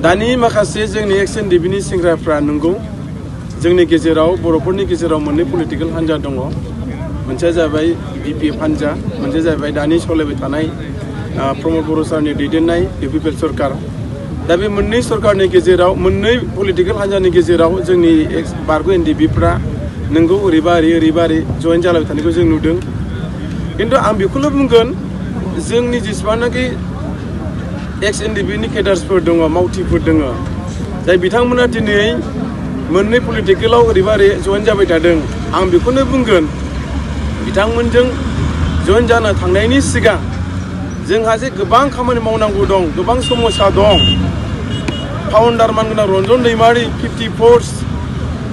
दानि माखासे जोंनि एक्स एनडिएफबि सेंग्राफ्रा नंगौ जोंनि गेजेराव बर'फोरनि गेजेराव मोननै पलिटिकल हान्जा दङ मोनसेया जाबाय बिपिएफ हान्जा मोनसेया जाबाय दानि सलायबाय थानाय प्रमद बर' सारनि दैदेननाय इउपिपिएल सरकार दा बे मोननै सरकारनि गेजेराव मोननै पलिटिकल हान्जानि गेजेराव जोंनि बारग' एनडिएफबिफ्रा नंगौ ओरैबा ओरै जयेन जालायबाय थानायखौ जों नुदों खिन्थु आं बेखौनो बुंगोन जोंनि जेसेबांनाखि एक्स एनडिएफबिनि केडार्सफोर दङ मावथिफोर दङ जाय बिथांमोना दिनै मोननै पलिटिकेलाव ओरैबा ओरै जयेन जाबाय थादों आं बेखौनो बुंगोन बिथांमोनजों जयेन जानो थांनायनि सिगां जोंहा जे गोबां खामानि मावनांगौ दं गोबां समस्या दं फाउन्डार मानगोनां रन्जन दैमारि 54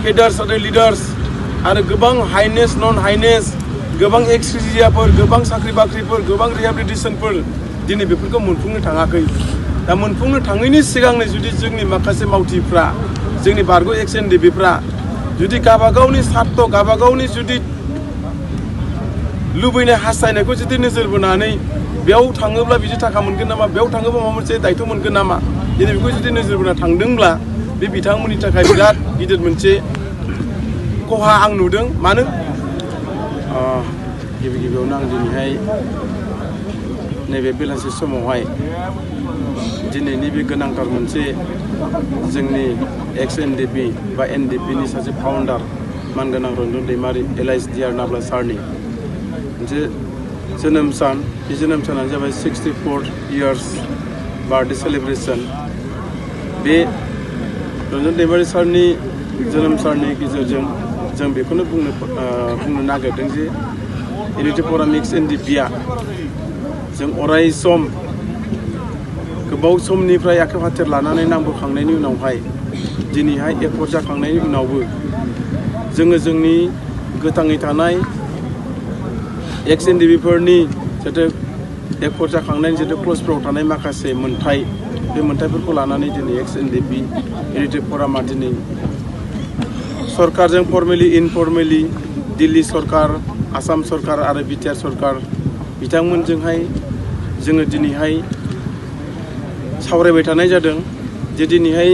केडार्स आरो लिडार्स आरो गोबां हाइनेस नन हाइनेस गोबां एक्सक्रिजियाफोर गोबां साख्रि बाख्रिफोर गोबां रिहेबिलिटेसनफोर दिनै बेफोरखौ मोनफुंनो थाङाखै दा मोनफुंनो थाङैनि सिगांनो जुदि जोंनि माखासे मावथिफ्रा जोंनि बारग' एक्स एनडिएफबिफ्रा जुदि गावबागावनि सार्थ गावबागावनि जुदि लुबैनाय हास्थायनायखौ जुदि नोजोर बोनानै बेयाव थाङोब्ला बिदि थाखा मोनगोन नामा बेयाव थाङोब्ला माबा मोनसे दायथ' मोनगोन नामा दिनै बेखौ जुदि नोजोर बोना थांदोंब्ला बे बिथांमोननि थाखाय बिराद गिदिर मोनसे खहा आं नुदों मानो गिबियावनो आं दिनैहाय नैबे बेलासि समावहाय दिनैनि बे गोनांथार मोनसे जोंनि एक्स एनडिएफबि बा एनडिएफबिनि सासे फाउन्डार मानगोनां रन्जन दैमारि एलाइस डिआर नाब्ला सारनि मोनसे जोनोम सान बे जोनोम सानानो जाबाय 64 इयार्स बार्थडे सेलिब्रेसन बे रन्जन दैमारि सारनि जोनोम साननि गेजेरजों जों बेखौनो बुंनो नागिरदों जे इउनिटि फराम एक्स एनडिएफबिआ जों अराय सम गोबाव समनिफ्राय आखाइ हाथियार लानानै नांबोखांनायनि उनावहाय दिनैहाय एकर्ड जाखांनायनि उनावबो जोङो जोंनि गोथाङै थानाय एक्स एनडिएफबिफोरनि जितु एकर्ड जाखांनायनि जितु क्लजफ्राव थानाय माखासे मोन्थाय बे मोन्थायफोरखौ लानानै दिनै एक्स एनडिएफबि इउनिटि फरामा दिनै सरकारजों फर्मेलि इनफर्मेलि दिल्ली सरकार आसाम सरकार आरो बिटिआर सरकार बिथांमोनजोंहाय जोङो दिनैहाय सावरायबाय थानाय जादों जे दिनैहाय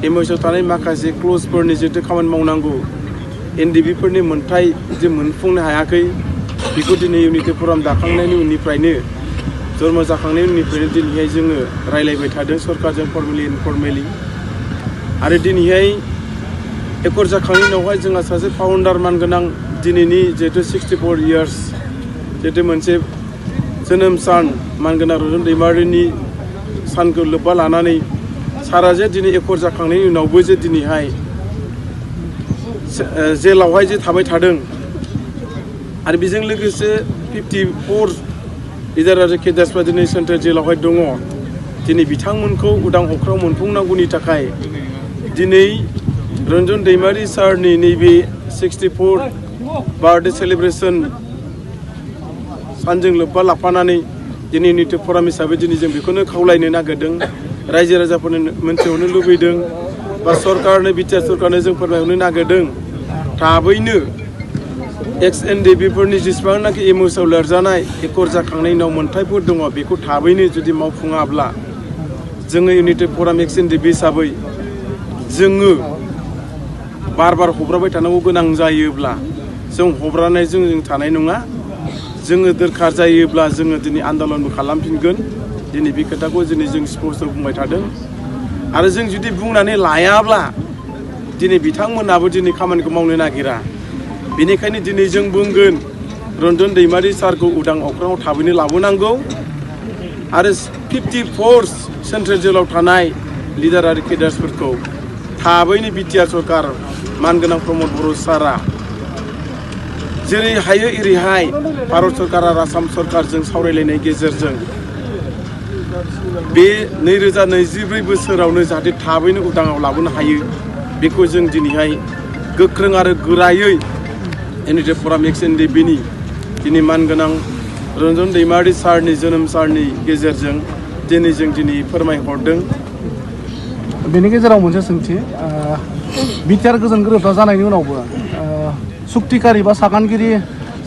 एमएसआव थानाय माखासे क्लजफोरनि जितु खामानि मावनांगौ एनडिएफबिफोरनि मोन्थाय जे मोनफुंनो हायाखै बेखौ दिनै इउनिटि फराम दाखांनायनि उननिफ्रायनो जन्म जाखांनायनि उननिफ्रायनो दिनैहाय जोङो रायलायबाय थादों सरकारजों फर्मेलि इनफर्मेलि आरो दिनैहाय एकर्ड जाखांनायनि उनावहाय जोंहा सासे फाउन्डार मानगोनां दिनैनि जिहेतु 64 इयार्स जिहेतु मोनसे जोनोम सान मानगोनां रन्जन दैमारिनि सानखौ लोब्बा लानानै सारा जे दिनै एकर्ड जाखांनायनि उनावबो जे दिनैहाय जेलावहाय जे थाबाय थादों आरो बेजों लोगोसे 54 लिडार आरो केडार्सफ्रा दिनै सेन्ट्रेल जेलावहाय दङ दिनै बिथांमोनखौ उदां अख्राङाव मोनफुंनांगौनि थाखाय दिनै रन्जन दैमारि सारनि नैबे 64 बार्थडे सेलिब्रेसन सानजों लोब्बा लाफानानै दिनै इउनिटि फराम हिसाबै दिनै जों बेखौनो खावलायनो नागिरदों रायजो राजाफोरनो मोनथिहरनो लुबैदों बा सरकारनो बिटिआर सरकारनो जों फोरमायहरनो नागिरदों थाबैनो एक्स एनडिएफबिफोरनि जेसेबांनाखि एमएसआव लिरजानाय एकर्ड जाखांनायनि उनाव मोन्थायफोर दङ बेखौ थाबैनो जुदि मावफुङाब्ला जोङो इउनिटि फराम एक्स एनडिएफबि हिसाबै जोङो बार हब्राबाय थानांगौ गोनां जायोब्ला जों हब्रानायजों जों थानाय नङा जोङो दरखार जायोब्ला जोङो दिनै आन्दलनबो खालामफिनगोन दिनै बे खोथाखौ दिनै जों स्पष्ट बुंबाय थादों आरो जों जुदि बुंनानै लायाब्ला दिनै बिथांमोनाबो दिनै खामानिखौ मावनो नागिरा बेनिखायनो दिनै जों बुंगोन रन्जन दैमारि सारखौ उदां अख्राङाव थाबैनो लाबोनांगौ आरो 54 सेन्ट्रेल जेलाव थानाय लिडार आरो केडार्सफोरखौ थाबैनो बिटिआर सरकार मानगोनां प्रमद बर' सारा जेरै हायो एरैहाय भारत सरकार आरो आसाम सरकारजों सावरायलायनाय गेजेरजों बे 2024 बोसोरावनो जाहाथे थाबैनो उदाङाव लाबोनो हायो बेखौ जों दिनैहाय गोख्रों आरो गोरायै इउनिटि फराम एक्स एनडिएफबिनि दिनै मानगोनां रन्जन दैमारि सारनि जोनोम साननि गेजेरजों दिनै जों फोरमायहरदों बेनि गेजेराव मोनसे सोंथि बिटिआर गोजोन गोरोबथा जानायनि उनावबो सुक्तिकारि बा सागानगिरि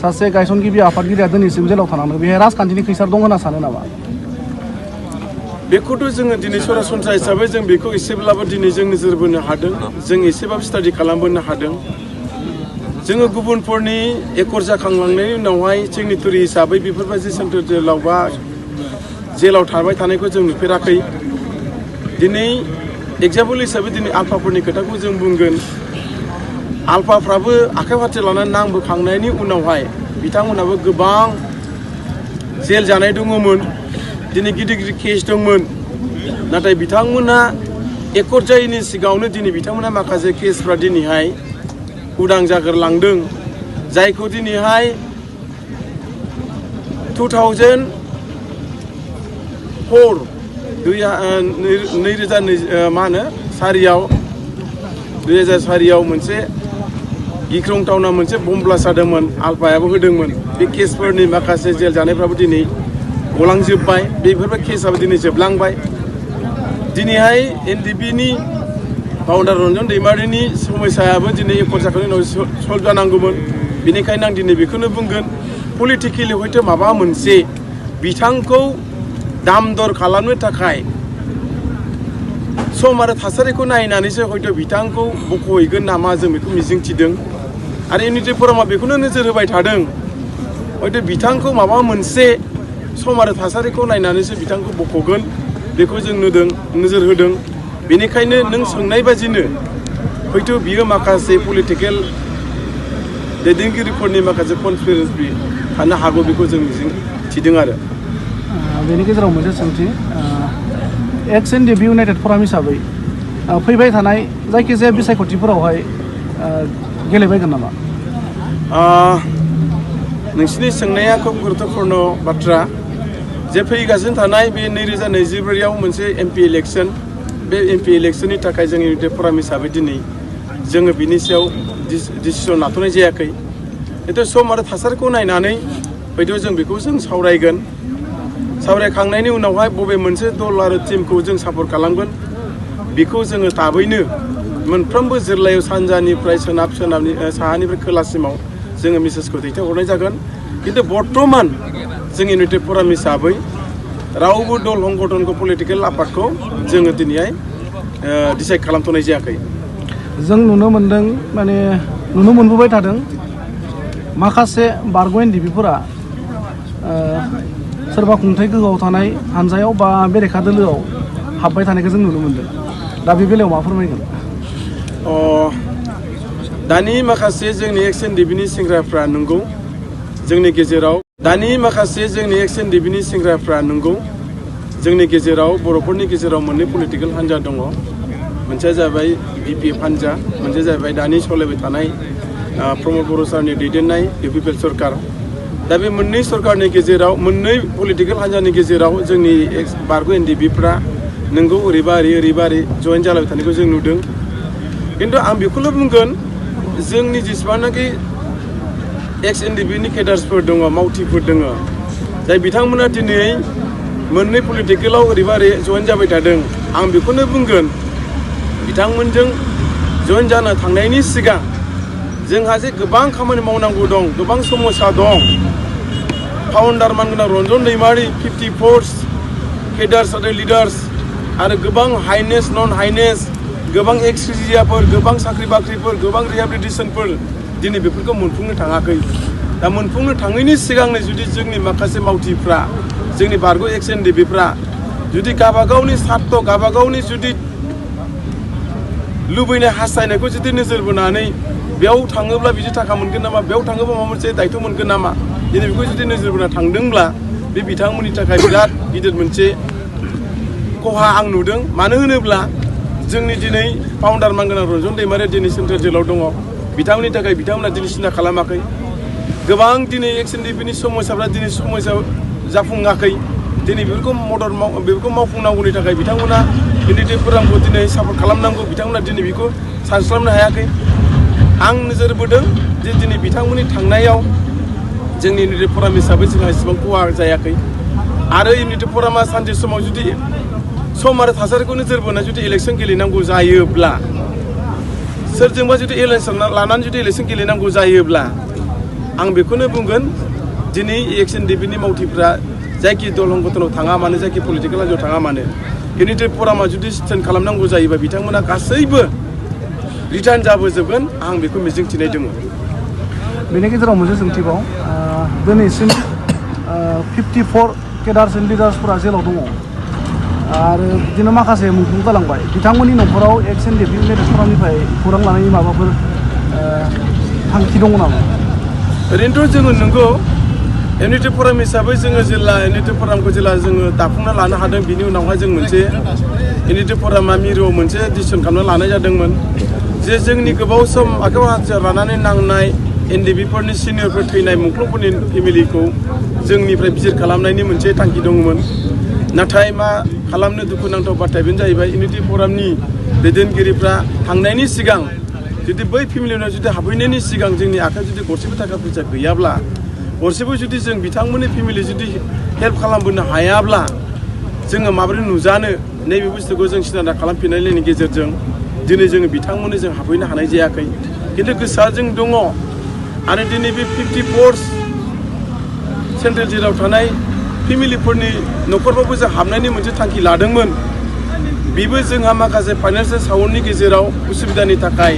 सासे गायसनगिरि आफादगिरिया दिनैसिम जेलाव थानांदों बेहाय राजखान्थिनि खैसार दं होनना सानो नामा बेखौथ' जोङो दिनै सरासनस्रा हिसाबै जों बेखौ एसेब्लाबो दिनै जों नोजोर बोनो हादों, जों एसेबाबो स्टाडि खालामबोनो हादों। जोङो गुबुनफोरनि एकर जाखांलांनायनि उनावहाय जोंनि टुरि हिसाबै बेफोरबायदि सेन्ट्रेल जेलाव बा जेलाव थाबाय थानायखौ जों नुफेराखै। दिनै एग्जाम्पोल हिसाबै दिनै आलफाफोरनि खोथाखौ जों बुंगोन। आलफाफ्राबो आखाइ फारसे लानानै नांबोखांनायनि उनावहाय बिथांमोनाबो गोबां जेल जानाय दङमोन, दिनै गिदिर गिदिर केस दंमोन। नाथाय बिथांमोना एकर जायैनि सिगाङावनो दिनै बिथांमोना माखासे केसफ्रा दिनैहाय उदां जागोरलांदों, जायखौ दिनैहाय 2004 2004 मोनसे गिख्रंथावना मोनसे बम ब्लास्ट जादोंमोन, आलफायाबो होदोंमोन। बे केसफोरनि माखासे जेल जानायफ्राबो दिनै गलांजोब्बाय, बेफोरबो केसआबो दिनै जोबलांबाय। दिनैहाय NDFBनि फाउन्डार रन्जन दैमारिनि समस्यायाबो दिनै एकर जाखांनायनि उनाव सल्भ जानांगौमोन। बेनिखायनो आं दिनै बेखौनो बुंगोन, पलिटिकेलि हयथ' माबा मोनसे बिथांखौ दाम दर खालामनो थाखाय सम आरो थासारिखौ नायनानैसो हयथ' बिथांखौ बख'हैगोन नामा जों बेखौ मिजिंथिदों। आरो इउनिटि फरामा बेखौनो नोजोर होबाय थादों, हयथ' बिथांखौ माबा मोनसे सम आरो थासारिखौ नायनानैसो बिथांखौ बख'गोन, बेखौ जों नोजोर होदों। बेनिखायनो नों सोंनाय बादिनो हयथ' बियो माखासे पलिटिकेल दैदेनगिरिफोरनि माखासे कनस्पिरेसि थानो हागौ, बेखौ जों मिजिंथिदों। आरो बेनि गेजेराव मोनसे सोंथि, एक्स NDFB इउनाइटेड फराम हिसाबै फैबाय थानाय जायखिजाया बिसायख'थिफोरावहाय गेलेबायगोन नामा? नोंसिनि सोंनाया खोब गुरुत्वपूर्ण बाथ्रा। जे फैगासिनो थानाय बे 2024 मोनसे MP इलेक्सन, बे MP इलेक्सननि थाखाय जों इउनाइटेड फराम हिसाबै दिनै जोङो बिनि सायाव डिसिसन लाथ'नाय जायाखै। खिन्थु सम आरो थासारिखौ नायनानै हयथ' जों बेखौ सावरायगोन। सावरायखांनायनि उनावहाय बबे मोनसे दल आरो टिमखौ जों सापर्ट खालामगोन, बेखौ जोङो थाबैनो मोनफ्रोमबो जिल्लायाव सानजानिफ्राय साहानिफ्राय खोलासिमाव जोङो मेसेजखौ दैथायहरनाय जागोन। खिन्थु बर्तमान जों इउनाइटेड फराम हिसाबै रावबो दल संगठनखौ पलिटिकेल आफादखौ जोङो दिनैहाय डिसाइड खालामथ'नाय जायाखै। जों नुनो मोनदों, माने नुनो मोनबोबाय थादों, माखासे बारग' NDFBफोरा सोरबा खुंथाय गोहोआव थानाय हानजायाव बा बेरेखा दोलोआव हाबबाय थानायखौ जों नुनो मोनदों। दा बे बेलायाव मा फोरमायगोन? दानि माखासे जोंनि एक्स NDFBनि सेंग्राफ्रा नंगौ जोंनि गेजेराव जोंनि गेजेराव बर'फोरनि गेजेराव मोननै पलिटिकेल हान्जा दङ। मोनसेया जाबाय BPF हान्जा, मोनसेया जाबाय दानि सोलिबाय थानाय प्रमद बर' सारनि दैदेननाय UPPL सरकार। दा बे मोननै सरकारनि गेजेराव, मोननै पलिटिकेल हान्जानि गेजेराव जोंनि बारग' NDFBफ्रा नोंगौ ओरैबा ओरै जयेन जालायबाय थानायखौ जों नुदों। खिन्थु आं बेखौल' बुंगोन, जोंनि जेसेबांनाखि एक्स NDFBनि केडार्सफोर दङ, मावथिफोर दङ, जाय बिथांमोना दिनै मोननै पलिटिकेलाव ओरैबा ओरै जयेन जाबाय थादों, आं बेखौनो बुंगोन, बिथांमोनजों जयेन जानो थांनायनि सिगां जोंहा जे गोबां खामानि मावनांगौ दं, गोबां समस्या दं। फाउन्डार मानगोनां रन्जन दैमारि, 54 केडार्स आरो लिडार्स, आरो गोबां हाइनेस नन हाइनेस, गोबां एक्सक्रिजियाफोर, गोबां साख्रि बाख्रिफोर, गोबां रिहेबिलिटेसनफोर, दिनै बेफोरखौ मोनफुंनो थाङाखै। दा मोनफुंनो थाङैनि सिगांनो जुदि जोंनि माखासे मावथिफ्रा, जोंनि बारग' एक्स NDFBफ्रा जुदि गावबागावनि सार्थ, गावबागावनि जुदि लुबैनाय हास्थायनायखौ जुदि नोजोर बोनानै बेयाव थाङोब्ला बिदि थाखा मोनगोन नामा, बेयाव थाङोब्ला माबा मोनसे दायथ' मोनगोन नामा, दिनै बेखौ जुदि नोजोर बोना थांदोंब्ला बे बिथांमोननि थाखाय बिराद गिदिर मोनसे खहा आं नुदों। मानो होनोब्ला जोंनि दिनै फाउन्डार मानगोनां रन्जन दैमारिया दिनै सेन्ट्रेल जेलाव दङ। बिथांमोननि थाखाय बिथांमोना दिनै सिन्था खालामाखै। गोबां दिनै एक्स NDFBनि समस्याफ्रा दिनै समस्या जाफुङाखै। दिनै बेफोरखौ मावफुंनांगौनि थाखाय बिथांमोना इउनाइटेड फरामखौ दिनै सापर्ट खालामनांगौ, बिथांमोना दिनै बेखौ सानस्लाबनो हायाखै। आं नोजोर बोदों जे दिनै बिथांमोननि थांनायाव जोंनि इउनाइटेड फराम हिसाबै जोंहा एसेबां खहा जायाखै। आरो इउनाइटेड फरामा सानसे समाव जुदि सम आरो थासारिखौ नोजोर बोनानै जुदि इलेक्सन गेलेनांगौ जायोब्ला, सोरजोंबा जुदि इलेक्सन लानानै जुदि इलेक्सन गेलेनांगौ जायोब्ला, आं बेखौनो बुंगोन, दिनै एक्स NDFBनि मावथिफ्रा जायखि दल संगठनाव थाङा मानो जायखि पलिटिकेल हान्जायाव थाङा मानो इउनाइटेड फरामा जुदि स्टेन्ड खालामनांगौ जायोबा बिथांमोना गासैबो रिटार्न जाबोजोबगोन आं बेखौ मिजिंथिनाय दङ। बेनि गेजेराव मोनसे सोंथिबाव दिनैसिम 54 केडार्स एन्ड लिडार्सफोरा जेलाव दङ आरो बिदिनो माखासे मुंख्लं जालांबाय बिथांमोननि न'खराव एक्स एनडिएफबि इउनाइटेड फरामनिफ्राय खौरां लानायनि माबाफोर थांखि दङ नामा? ओरैनोथ' जोङो नंगौ इउनाइटेड फराम हिसाबै जोङो जेला इउनाइटेड फरामखौ जेला जोङो दाफुंना लानो हादों बिनि उनावहाय जों मोनसे इउनाइटेड फरामा मिरुआव मोनसे डिसिसन खालामना लानाय जादोंमोन जे जोंनि गोबाव सम आखायाव हाथियार लानानै नांनाय एनडिएफबिफोरनि सिनियरफोर थैनाय मुंख्लंफोरनि फेमिलिखौ जोंनिफ्राय बिजिर खालामनायनि मोनसे थांखि दंमोन। नाथाय मा खालामनो दुखुनांथाव बाथ्राया बेनो जाहैबाय इउनाइटेड फरामनि दैदेनगिरिफ्रा थांनायनि सिगां जुदि बै फेमिलिनाव जुदि हाबहैनायनि सिगां जोंनि आखायाव जुदि गरसेबो थाखा फैसा गैयाब्ला गरसेबो जुदि जों बिथांमोननि फेमिलि जुदि हेल्प खालामबोनो हायाब्ला जोङो माबोरै नुजानो नैबे बुस्थुखौ जों सिन्था खालामफिननायनि गेजेरजों दिनै जोङो बिथांमोननो जों हाबहैनो हानाय जायाखै खिन्थु गोसोआ जों दङ आरो दिनै बे 54 सेन्ट्रेल जेलाव थानाय फेमिलिफोरनि न'खरफ्रावबो जों हाबनायनि मोनसे थांखि लादोंमोन। बेबो जोंहा माखासे फाइनान्सियेल साउन्डनि गेजेराव उसुबिदानि थाखाय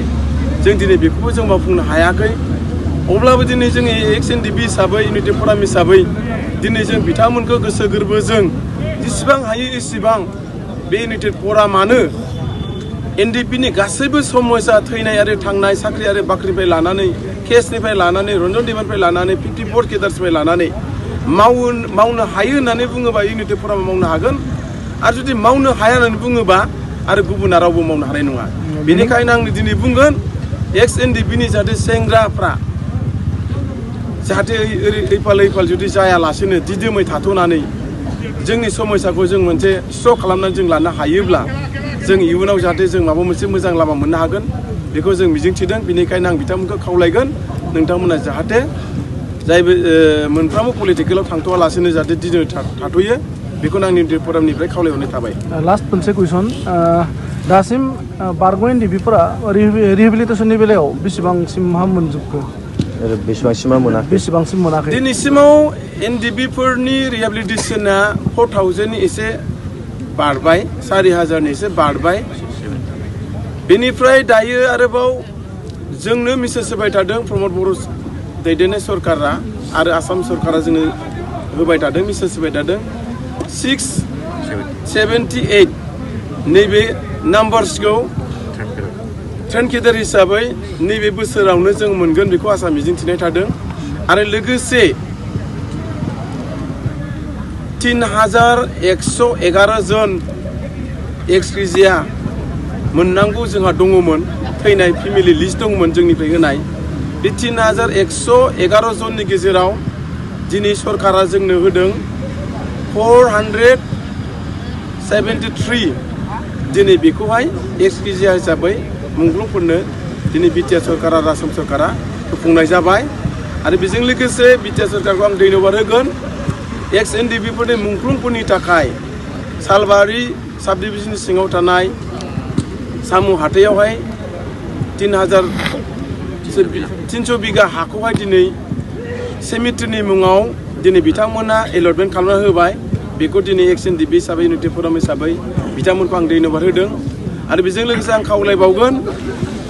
जों दिनै बेखौबो जों मावफुंनो हायाखै। अब्लाबो दिनै जोंनि एक्स एनडिएफबि हिसाबै इउनाइटेड फराम हिसाबै दिनै जों बिथांमोनखौ गोसो गोरबोजों जेसेबां हायो एसेबां बे इउनाइटेड फरामानो एनडिएफबिनि गासैबो समस्या थैनाय आरो थांनाय साख्रि आरो बाख्रिनिफ्राय लानानै केसनिफ्राय लानानै रन्जन देबानिफ्राय लानानै 54 केडार्सनिफ्राय लानानै मावनो हायो होननानै बुङोबा इउनाइटेड फरामा मावनो हागोन आरो जुदि मावनो हाया होननानै बुङोबा आरो गुबुना रावबो मावनो हानाय नङा। बेनिखायनो आं दिनै बुंगोन एक्स एनडिएफबिनि जाहाथे सेंग्राफ्रा जाहाथे ऐफाल जुदि जायालासेनो दिदोमै थाथ'नानै जोंनि समस्याखौ जों मोनसे स्ट्रक खालामनानै जों लानो हायोब्ला जों इयुनाव जाहाथे जों माबा मोनसे मोजां लामा मोननो हागोन बेखौ जों मिजिंथिदों। बेनिखायनो आं बिथांमोनखौ खावलायगोन नोंथांमोना जाहाथे जायबो मोनफ्रोमबो पलिटिकेलाव थांथ'वालासेनो जाहाथे दिदोमै थाथ'यो बेखौनो आंनि इउनाइटेड फरामनिफ्राय खावलायहरनाय थाबाय। लास्ट मोनसे कुइसन दासिम बारग' एनडिएफबिफोरा रिहेबिलिटेसननि बेलायाव बेसेबांसिम मोनजोबखो? बेसेबांसिम मोनाखै? दिनैसिमाव एनडिएफबिफोरनि रिहेबिलिटेसना 4000नि एसे बारबाय 4000नि एसे बारबाय। बेनिफ्राय दायो आरोबाव जोंनो मेसेज होबाय थादों प्रमद बर' दैदेननाय सरकारा आरो आसाम सरकारा जोंनो होबाय थादों मेसेज होबाय थादों 678 नैबे नाम्बार्सखौ ट्रेन केडार हिसाबै नैबे बोसोरावनो जों मोनगोन बेखौ आसा मिजिंथिनाय थादों आरो लोगोसे 3111 जन एक्सग्रेजिया मोननांगौ जोंहा दङमोन थैनाय फेमिलि लिस्ट दंमोन जोंनिफ्राय होनाय बे 3111 जननि गेजेराव दिनै सरकारा जोंनो होदों 473 दिनै बेखौहाय एक्सग्रेजिया हिसाबै मुंख्लंफोरनो दिनै बिटिआर सरकारा आरो आसाम सरकारा होफुंनाय जाबाय आरो बेजों लोगोसे बिटिआर सरकारखौ आं धन्यबाद होगोन एक्स एनडिएफबिफोरनि मुंख्लंफोरनि थाखाय सालबारि साब डिभिजननि सिङाव थानाय सामु हाथायावहाय 300 बिगा हाखौहाय दिनै सेमिट्रिनि मुङाव दिनै बिथांमोना एलटमेन्ट खालामना होबाय बेखौ दिनै एक्स एनडिएफबि हिसाबै इउनाइटेड फराम हिसाबै बिथांमोनखौ आं धन्यबाद होदों आरो बेजों लोगोसे आं खावलायबावगोन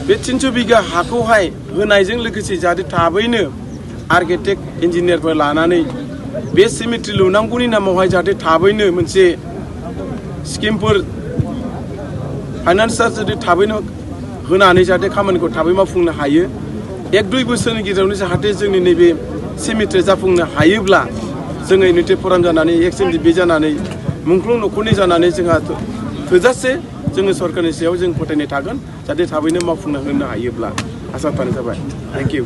बे 300 बिगा हाखौहाय होनायजों लोगोसे जाहाथे थाबैनो आर्किटेक्ट इन्जिनियारफोर लानानै बे सेमिट्रि लुनांगौनि नामावहाय जाहाथे थाबैनो मोनसे स्किमफोर फाइनान्सआ जुदि थाबैनो होनानै जाहाथे खामानिखौ थाबै मावफुंनो हायो 1-2 बोसोरनि गेजेरावनो जाहाथे जोंनि नैबे सेमिट्रि जाफुंनो हायोब्ला जोङो इउनाइटेड फराम जानानै एक्स एनडिएफबि जानानै मुंख्लं न'खरनि जानानै जोंहा थोजासे जोङो सरकारनि सायाव जों फोथायनाय थागोन जाहाथे थाबैनो मावफुंना होनो हायोब्ला आसा थानाय जाबाय। Thank you.